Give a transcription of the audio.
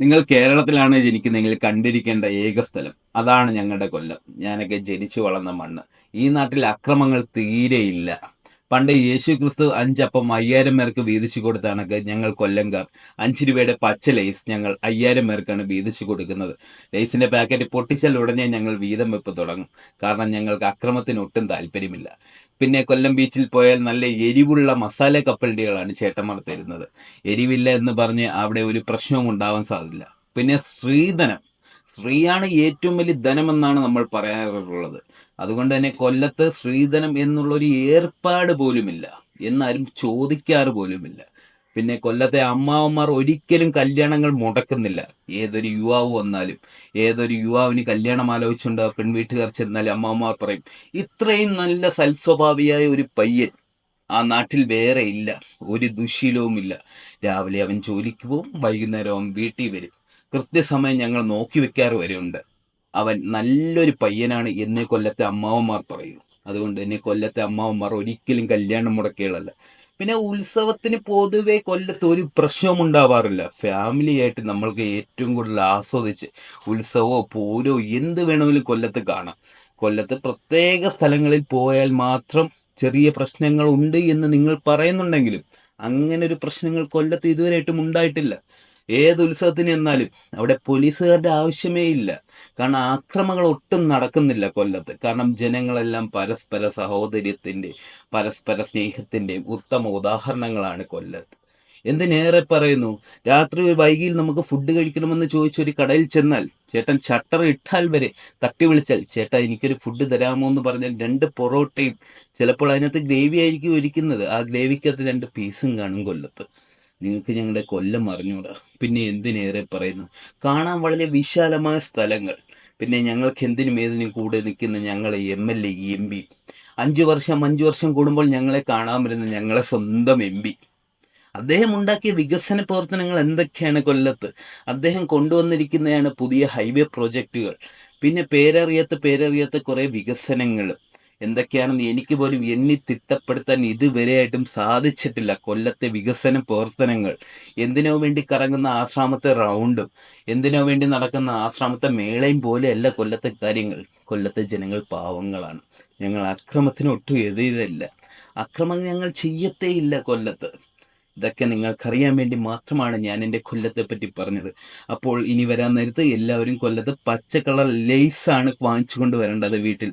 നിങ്ങൾ കേരളത്തിലാണ് ജനിക്കുന്നെങ്കിൽ കണ്ടിരിക്കേണ്ട ഏക സ്ഥലം. അതാണ് ഞങ്ങളുടെ കൊല്ലം. ഞാനൊക്കെ ജനിച്ചു വളർന്ന മണ്ണ്. ഈ നാട്ടിൽ അക്രമങ്ങൾ തീരെയില്ല. പണ്ട് യേശുക്രിസ്തു 5 അപ്പം 5000 പേർക്ക് വീതിച്ചു കൊടുത്ത കണക്ക് ഞങ്ങൾ കൊല്ലംകാർ 5 രൂപയുടെ പച്ച ലെയ്സ് ഞങ്ങൾ 5000 പേർക്കാണ് വീതിച്ചു കൊടുക്കുന്നത്. ലെയ്സിന്റെ പാക്കറ്റ് പൊട്ടിച്ചാൽ ഉടനെ ഞങ്ങൾ വീതം വെപ്പ് തുടങ്ങും. കാരണം ഞങ്ങൾക്ക് അക്രമത്തിന് ഒട്ടും താല്പര്യമില്ല. പിന്നെ കൊല്ലം ബീച്ചിൽ പോയാൽ നല്ല എരിവുള്ള മസാല കപ്പലണ്ടികളാണ് ചേട്ടന്മാർ തരുന്നത്. എരിവില്ല എന്ന് പറഞ്ഞ് അവിടെ ഒരു പ്രശ്നവും ഉണ്ടാവാൻ സാധ്യതയില്ല. പിന്നെ സ്ത്രീധനം. സ്ത്രീയാണ് ഏറ്റവും വലിയ ധനമെന്നാണ് നമ്മൾ പറയാറുള്ളത്. അതുകൊണ്ട് തന്നെ കൊല്ലത്ത് സ്ത്രീധനം എന്നുള്ളൊരു ഏർപ്പാട് പോലുമില്ല. എന്നാരും ചോദിക്കാറ് പോലുമില്ല. പിന്നെ കൊല്ലത്തെ അമ്മാവന്മാർ ഒരിക്കലും കല്യാണങ്ങൾ മുടക്കുന്നില്ല. ഏതൊരു യുവാവ് വന്നാലും ഏതൊരു യുവാവിന് കല്യാണം ആലോചിച്ചുകൊണ്ട് പെൺവീട്ടുകാർ ചെന്നാലും അമ്മാവന്മാർ പറയും, ഇത്രയും നല്ല സൽസ്വഭാവിയായ ഒരു പയ്യൻ ആ നാട്ടിൽ വേറെ ഇല്ല. ഒരു ദുശ്ശീലവുമില്ല. രാവിലെ അവൻ ജോലിക്ക് പോവും, വൈകുന്നേരം അവൻ വീട്ടിൽ വരും. കൃത്യസമയം ഞങ്ങൾ നോക്കി വെക്കാറ് വരെയുണ്ട്. അവൻ നല്ലൊരു പയ്യനാണ് എന്ന് കൊല്ലത്തെ അമ്മാവന്മാർ പറയും. അതുകൊണ്ട് തന്നെ കൊല്ലത്തെ അമ്മാവന്മാർ ഒരിക്കലും കല്യാണം മുടക്കികളല്ല. പിന്നെ ഉത്സവത്തിന് പൊതുവെ കൊല്ലത്ത് ഒരു പ്രശ്നവും ഉണ്ടാവാറില്ല. ഫാമിലി ആയിട്ട് നമ്മൾക്ക് ഏറ്റവും കൂടുതൽ ആസ്വദിച്ച് ഉത്സവമോ പൂരോ എന്ത് വേണമെങ്കിലും കൊല്ലത്ത് കാണാം. കൊല്ലത്ത് പ്രത്യേക സ്ഥലങ്ങളിൽ പോയാൽ മാത്രം ചെറിയ പ്രശ്നങ്ങൾ ഉണ്ട് എന്ന് നിങ്ങൾ പറയുന്നുണ്ടെങ്കിലും അങ്ങനെ ഒരു പ്രശ്നങ്ങൾ കൊല്ലത്ത് ഇതുവരെയായിട്ടും ഉണ്ടായിട്ടില്ല. ഏത് ഉത്സവത്തിന് ചെന്നാലും അവിടെ പോലീസുകാരുടെ ആവശ്യമേ ഇല്ല. കാരണം ആക്രമങ്ങൾ ഒട്ടും നടക്കുന്നില്ല കൊല്ലത്ത്. കാരണം ജനങ്ങളെല്ലാം പരസ്പര സഹോദര്യത്തിന്റെ പരസ്പര സ്നേഹത്തിന്റെ ഉത്തമ ഉദാഹരണങ്ങളാണ് കൊല്ലത്ത്. എന്തിനേറെ പറയുന്നു, രാത്രി വൈകിയിൽ നമുക്ക് ഫുഡ് കഴിക്കണമെന്ന് ചോദിച്ചൊരു കടയിൽ ചെന്നാൽ ചേട്ടൻ ഷട്ടർ ഇട്ടാൽ വരെ തട്ടി വിളിച്ചാൽ, ചേട്ടാ എനിക്കൊരു ഫുഡ് തരാമോ എന്ന് പറഞ്ഞാൽ 2 പൊറോട്ടയും ചിലപ്പോൾ അതിനകത്ത് ഗ്രേവി ആയിരിക്കും ഒഴിക്കുന്നത്. ആ ഗ്രേവിക്കകത്ത് 2 പീസും കാണും കൊല്ലത്ത്. നിങ്ങൾക്ക് ഞങ്ങളുടെ കൊല്ലം അറിഞ്ഞൂടാ. പിന്നെ എന്തിനേറെ പറയുന്നു, കാണാൻ വളരെ വിശാലമായ സ്ഥലങ്ങൾ. പിന്നെ ഞങ്ങൾക്ക് എന്തിനും ഏതിനും കൂടെ നിൽക്കുന്ന ഞങ്ങളെ MLA MP, 5 വർഷം കൂടുമ്പോൾ ഞങ്ങളെ കാണാൻ വരുന്ന ഞങ്ങളെ സ്വന്തം MP. അദ്ദേഹം ഉണ്ടാക്കിയ വികസന പ്രവർത്തനങ്ങൾ എന്തൊക്കെയാണ് കൊല്ലത്ത്? അദ്ദേഹം കൊണ്ടുവന്നിരിക്കുന്നതാണ് പുതിയ ഹൈവേ പ്രോജക്റ്റുകൾ. പിന്നെ പേരറിയാത്ത കുറെ വികസനങ്ങൾ എന്തൊക്കെയാണെന്ന് എനിക്ക് പോലും എണ്ണി തിട്ടപ്പെടുത്താൻ ഇതുവരെയായിട്ടും സാധിച്ചിട്ടില്ല. കൊല്ലത്തെ വികസന പ്രവർത്തനങ്ങൾ, എന്തിനോ വേണ്ടി കറങ്ങുന്ന ആശ്രാമത്തെ റൗണ്ടും എന്തിനോ വേണ്ടി നടക്കുന്ന ആശ്രാമത്തെ മേളയും പോലെയല്ല കൊല്ലത്തെ കാര്യങ്ങൾ. കൊല്ലത്തെ ജനങ്ങൾ പാവങ്ങളാണ്. ഞങ്ങൾ അക്രമത്തിന് ഒട്ടും എതിരല്ല. അക്രമം ഞങ്ങൾ ചെയ്യത്തേയില്ല കൊല്ലത്ത്. ഇതൊക്കെ നിങ്ങൾക്കറിയാൻ വേണ്ടി മാത്രമാണ് ഞാൻ എൻ്റെ കൊല്ലത്തെ പറ്റി പറഞ്ഞത്. അപ്പോൾ ഇനി വരാൻ നേരത്ത് എല്ലാവരും കൊല്ലത്ത് പച്ച കളർ ലേസാണ് വാങ്ങിച്ചു കൊണ്ട് വരേണ്ടത് വീട്ടിൽ.